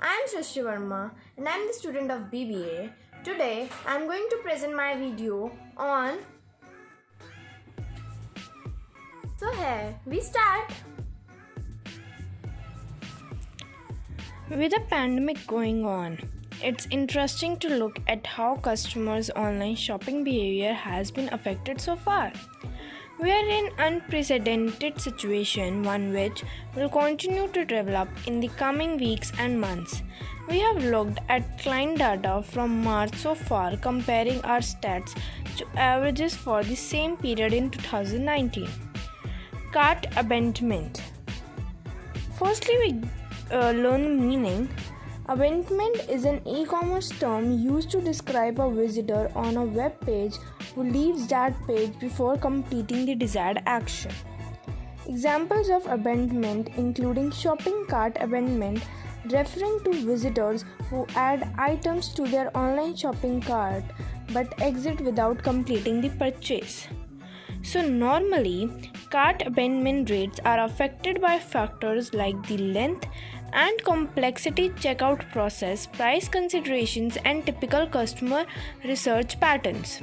I am Shrishti Verma and I am the student of BBA. Today I am going to present my video on. So here we start. With a pandemic going on, it's interesting to look at how customers' online shopping behavior has been affected so far. We are in an unprecedented situation, one which will continue to develop in the coming weeks and months. We have looked at client data from March so far, comparing our stats to averages for the same period in 2019. Cart abandonment. Firstly, we learn the meaning. Abandonment is an e-commerce term used to describe a visitor on a web page who leaves that page before completing the desired action. Examples of abandonment including shopping cart abandonment, referring to visitors who add items to their online shopping cart but exit without completing the purchase. So normally, cart abandonment rates are affected by factors like the length and complexity checkout process, price considerations, and typical customer research patterns.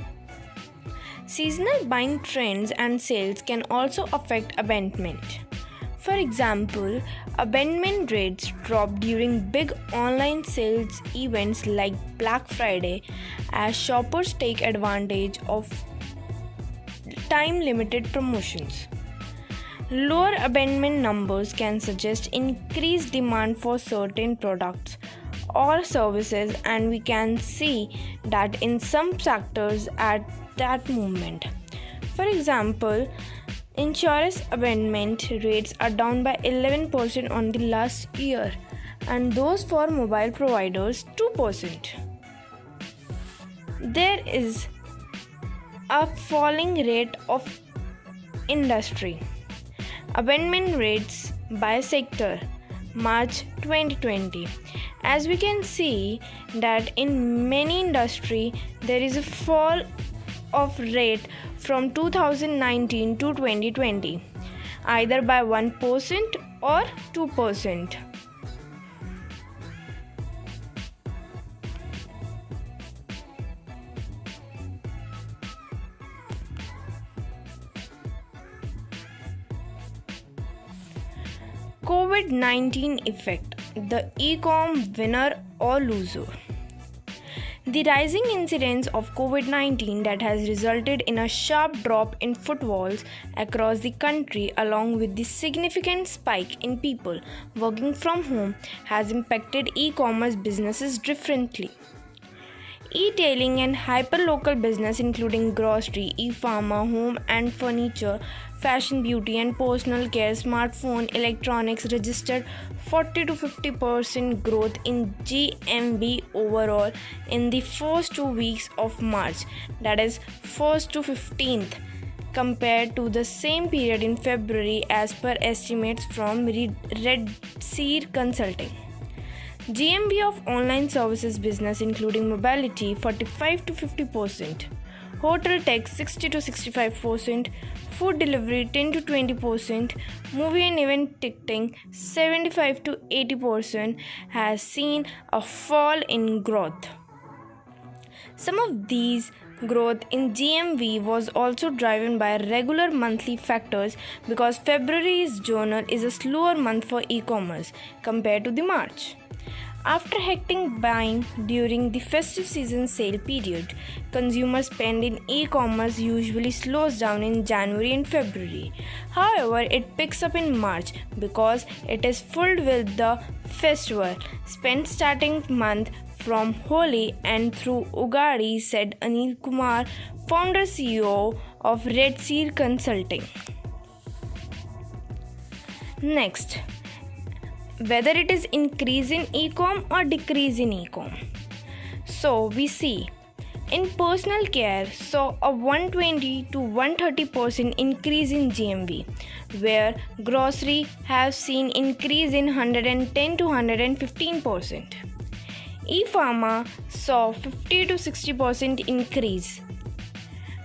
Seasonal buying trends and sales can also affect abandonment. For example, abandonment rates drop during big online sales events like Black Friday as shoppers take advantage of time limited promotions. Lower abandonment numbers can suggest increased demand for certain products or services, and we can see that in some sectors at that moment. For example, insurance abandonment rates are down by 11% on the last year, and those for mobile providers 2%. There is a falling rate of industry. Abandonment rates by sector, March 2020. As we can see that in many industry there is a fall of rate from 2019 to 2020, either by 1% or 2%. COVID-19 effect, the e-com winner or loser. The rising incidence of COVID-19 that has resulted in a sharp drop in footfalls across the country, along with the significant spike in people working from home, has impacted e-commerce businesses differently. E-tailing and hyperlocal business including grocery, e-pharma, home and furniture, fashion, beauty and personal care, smartphone, electronics registered 40 to 50% growth in GMV overall in the first 2 weeks of March, that is 1st to 15th, compared to the same period in February as per estimates from Redseer Consulting. GMV of online services business including mobility 45 to 50%, hotel tech 60 to 65%, food delivery 10 to 20%, movie and event ticketing 75 to 80% has seen a fall in growth. Some of these growth in GMV was also driven by regular monthly factors because February's journal is a slower month for e-commerce compared to the March. After hectic buying during the festive season sale period, consumer spend in e-commerce usually slows down in January and February. However, it picks up in March because it is filled with the festival spent starting month from Holi and through Ugadi, said Anil Kumar, founder CEO of Redseer Consulting. Next, whether it is increase in e-com or decrease in e-com. So we see in personal care saw a 120 to 130% increase in GMV, where grocery have seen increase in 110 to 115%. E-pharma saw 50 to 60% increase.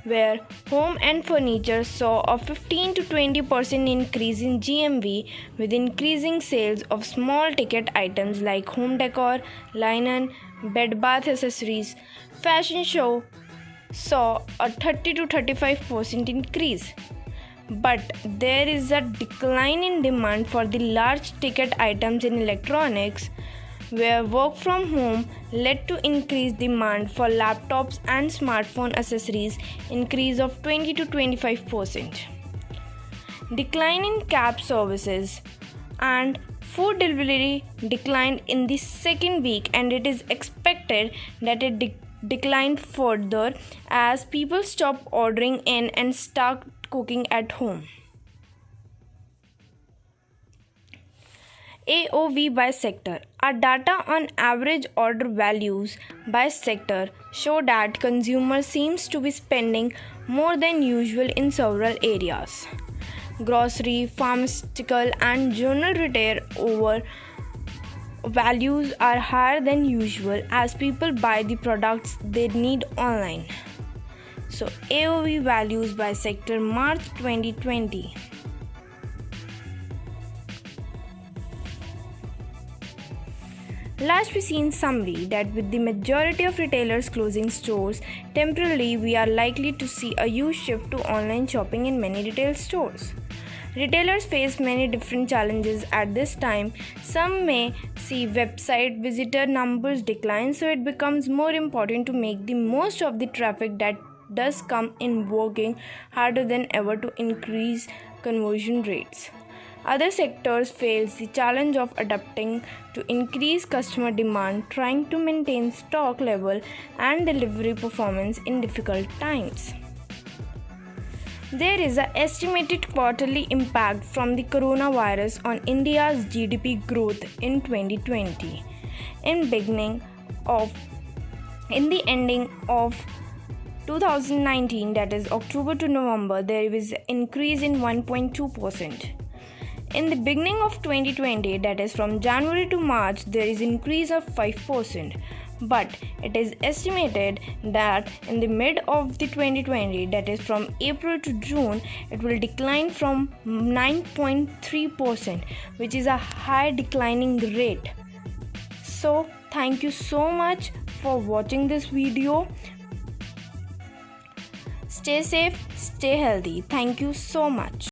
where home and furniture saw a 15 to 20% increase in GMV with increasing sales of small ticket items like home decor, linen, bed bath accessories. Fashion show saw a 30 to 35% increase. But there is a decline in demand for the large ticket items in electronics, where work from home led to increased demand for laptops and smartphone accessories, increase of 20 to 25%. Decline in cab services and food delivery declined in the second week, and it is expected that it declined further as people stop ordering in and start cooking at home. AOV by sector. Our data on average order values by sector show that consumers seems to be spending more than usual in several areas. Grocery, pharmaceutical and general retail over values are higher than usual as people buy the products they need online. So AOV values by sector March 2020. Last we see in summary that with the majority of retailers closing stores temporarily, we are likely to see a huge shift to online shopping in many retail stores. Retailers face many different challenges at this time. Some may see website visitor numbers decline, so it becomes more important to make the most of the traffic that does come in, working harder than ever to increase conversion rates. Other sectors face the challenge of adapting to increased customer demand, trying to maintain stock level and delivery performance in difficult times. There is an estimated quarterly impact from the coronavirus on India's GDP growth in 2020. In the ending of 2019, that is October to November, there is an increase in 1.2%. In the beginning of 2020, that is from January to March, there is increase of 5%. But it is estimated that in the mid of the 2020, that is from April to June, it will decline from 9.3%, which is a high declining rate. So thank you so much for watching this video. Stay safe, stay healthy. Thank you so much.